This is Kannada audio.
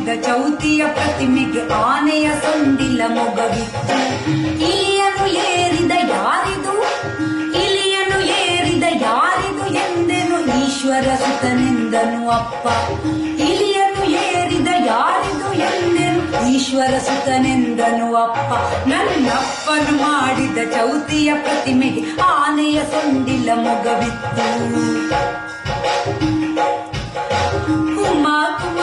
ಮಾಡಿದ ಚೌತಿಯ ಪ್ರತಿಮೆಗೆ ಆನೆಯ ಸೊಂಡಿಲ ಮೊಗವಿತ್ತು. ಇಲಿಯನ್ನು ಏರಿದ ಯಾರಿದು, ಇಲಿಯನ್ನು ಏರಿದ ಯಾರಿದು ಎಂದೆನು ಈಶ್ವರ ಸುತನೆಂದನು ಅಪ್ಪ. ಇಲಿಯನ್ನು ಏರಿದ ಯಾರಿದು ಎಂದೆನು ಈಶ್ವರ ಸುತನೆಂದನು ಅಪ್ಪ. ನನ್ನಪ್ಪನು ಮಾಡಿದ ಚೌತಿಯ ಪ್ರತಿಮೆಗೆ ಆನೆಯ ಸೊಂಡಿಲ ಮೊಗವಿತ್ತು. ಕುಮ ಕುಮ